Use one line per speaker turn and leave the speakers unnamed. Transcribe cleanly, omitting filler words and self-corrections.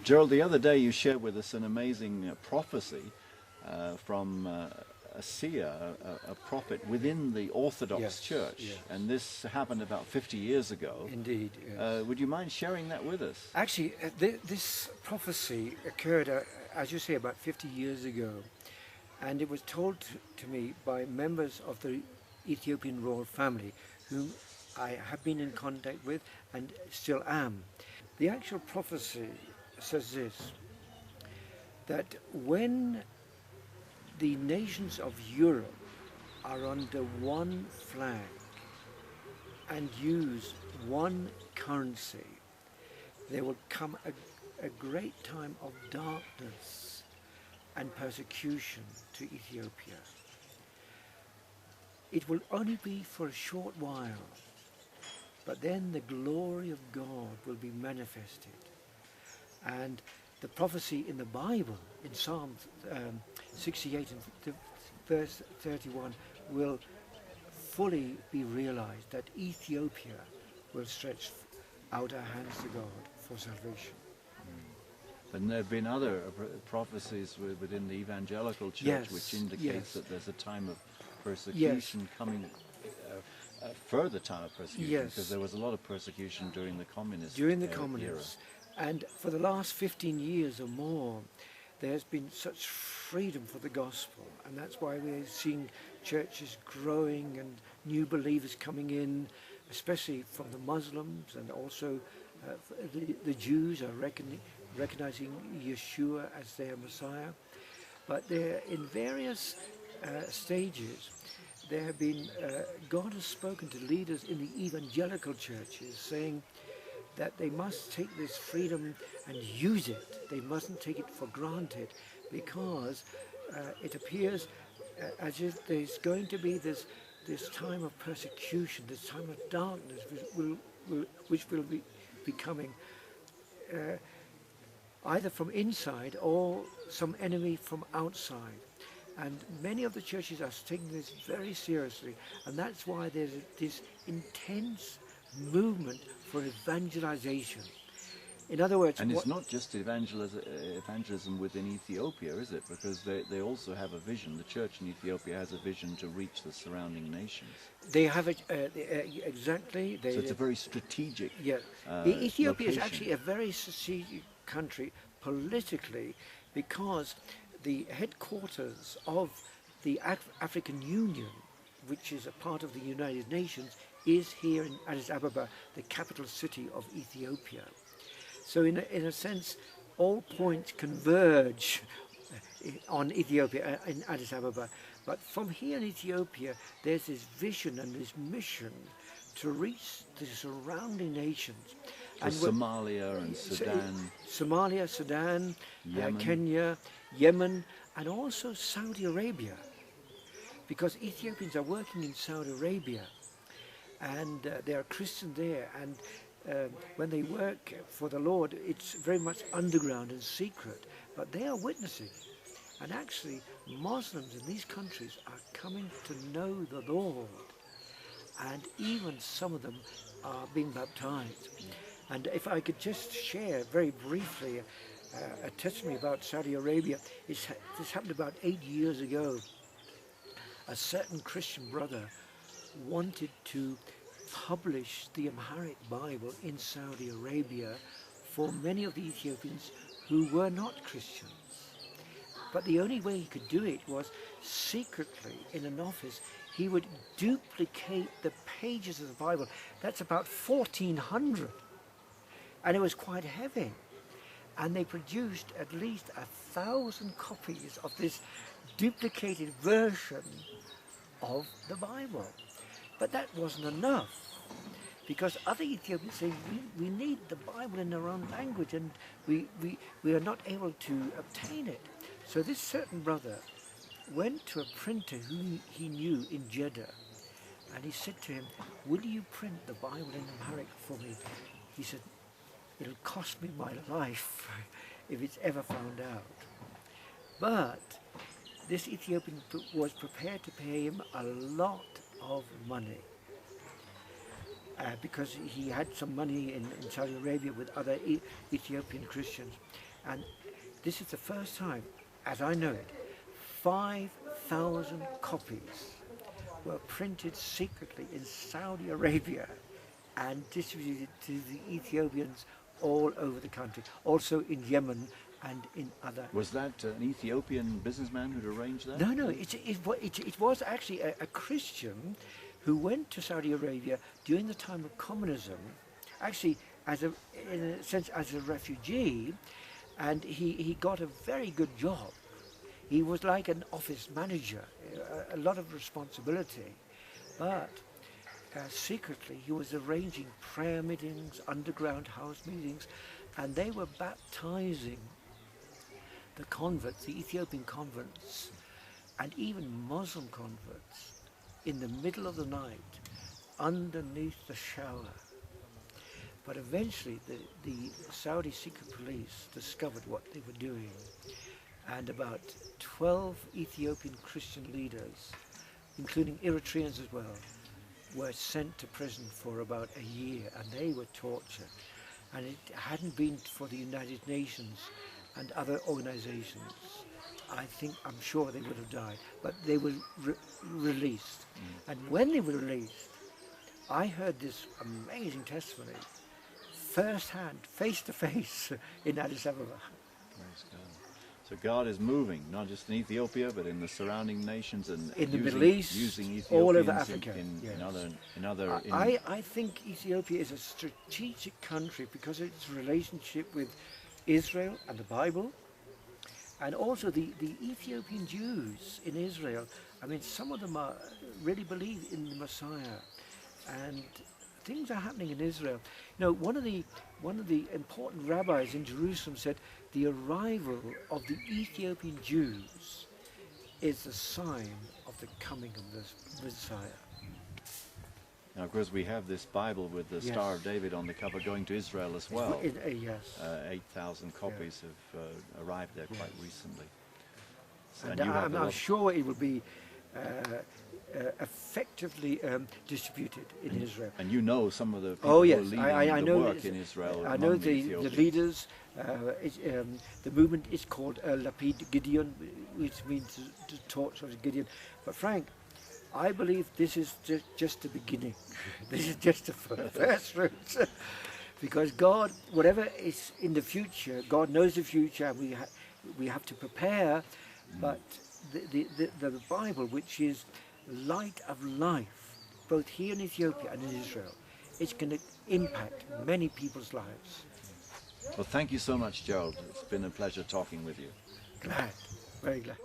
Gerald, the other day you shared with us an amazing prophecy from a seer, a prophet within the Orthodox
Yes,
Church,
yes.
and this happened about 50 years ago.
Indeed, yes.
Would you mind sharing that with us?
Actually, this prophecy occurred, as you say, about 50 years ago, and it was told to me by members of the Ethiopian royal family, whom I have been in contact with and still am. The actual prophecy says this, that when the nations of Europe are under one flag and use one currency, there will come a great time of darkness and persecution to Ethiopia. It will only be for a short while, but then the glory of God will be manifested. And the prophecy in the Bible, in Psalm 68 and verse 31, will fully be realized, that Ethiopia will stretch out her hands to God for salvation.
And there have been other prophecies within the evangelical church
Yes,
which indicates
yes.
that there's a time of persecution coming, a further time of persecution,
Yes.
because there was a lot of persecution during the communist
During the
era.
communists. And for the last 15 years or more, there's been such freedom for the gospel. And that's why we're seeing churches growing and new believers coming in, especially from the Muslims, and also the Jews are recognizing Yeshua as their Messiah. But they're in various stages. There have been, God has spoken to leaders in the evangelical churches saying that they must take this freedom and use it. They mustn't take it for granted, because it appears as if there's going to be this time of persecution, this time of darkness, which will be coming either from inside or some enemy from outside. And many of the churches are taking this very seriously, and that's why there's this intense movement for evangelization. In other words,
And it's not just evangelism within Ethiopia, is it? Because they also have a vision. The church in Ethiopia has a vision to reach the surrounding nations.
they have it exactly.
So it's a very strategic
Yeah, Ethiopia is
location.
actually a very strategic country politically, because the headquarters of the African Union, which is a part of the United Nations, is here in Addis Ababa, the capital city of Ethiopia. So in a sense, all points converge on Ethiopia in Addis Ababa. But from here in Ethiopia, there's this vision and this mission to reach the surrounding nations.
So Somalia and Sudan.
Somalia, Sudan,
Yemen.
Kenya, Yemen, and also Saudi Arabia. Because Ethiopians are working in Saudi Arabia, and they are Christian there, and when they work for the Lord, it's very much underground and secret, but they are witnessing. And actually, Muslims in these countries are coming to know the Lord, and even some of them are being baptized. And if I could just share very briefly a testimony about Saudi Arabia, this happened about 8 years ago. A certain Christian brother wanted to publish the Amharic Bible in Saudi Arabia for many of the Ethiopians who were not Christians. But the only way he could do it was secretly in an office. He would duplicate the pages of the Bible. That's about 1,400. And it was quite heavy. And they produced at least 1,000 copies of this duplicated version of the Bible. But that wasn't enough, because other Ethiopians say, we need the Bible in our own language, and we are not able to obtain it. So this certain brother went to a printer whom he knew in Jeddah, and he said to him, will you print the Bible in Amharic for me? He said, it'll cost me my life if it's ever found out. But this Ethiopian was prepared to pay him a lot of money, because he had some money in Saudi Arabia with other Ethiopian Christians. And this is the first time, as I know it, 5,000 copies were printed secretly in Saudi Arabia and distributed to the Ethiopians all over the country, also in Yemen and in other...
Was that an Ethiopian businessman who'd arranged that?
No, it was actually a Christian who went to Saudi Arabia during the time of communism, actually in a sense as a refugee, and he got a very good job. He was like an office manager, a lot of responsibility, but secretly he was arranging prayer meetings, underground house meetings, and they were baptizing the converts, the Ethiopian converts, and even Muslim converts in the middle of the night underneath the shower. But eventually the Saudi secret police discovered what they were doing, and about 12 Ethiopian Christian leaders, including Eritreans as well, were sent to prison for about a year, and they were tortured. And it hadn't been for the United Nations and other organizations, I'm sure they would have died, but they were released. And when they were released, I heard this amazing testimony firsthand, face to face, in Addis Ababa.
Praise God. So God is moving, not just in Ethiopia, but in the surrounding nations and
in the Middle East,
using Ethiopians
all over Africa.
in
I think Ethiopia is a strategic country because of its relationship with Israel and the Bible, and also the Ethiopian Jews in Israel. I mean, some of them really believe in the Messiah, and things are happening in Israel. You know, one of the important rabbis in Jerusalem said the arrival of the Ethiopian Jews is the sign of the coming of the Messiah.
Now, of course, we have this Bible with the Star of David on the cover going to Israel as well.
Yes.
8,000 copies have arrived there quite recently. So,
and I'm sure it will be effectively distributed in Israel.
And you know some of the people who are leading the work in Israel.
I know the leaders. The movement is called Lapid Gideon, which means the torch of Gideon. But Frank, I believe this is just the beginning. This is just the first fruits. Because God, whatever is in the future, God knows the future, and we have to prepare. But the Bible, which is light of life, both here in Ethiopia and in Israel, it's going to impact many people's lives.
Well, thank you so much, Gerald. It's been a pleasure talking with you.
Glad, very glad.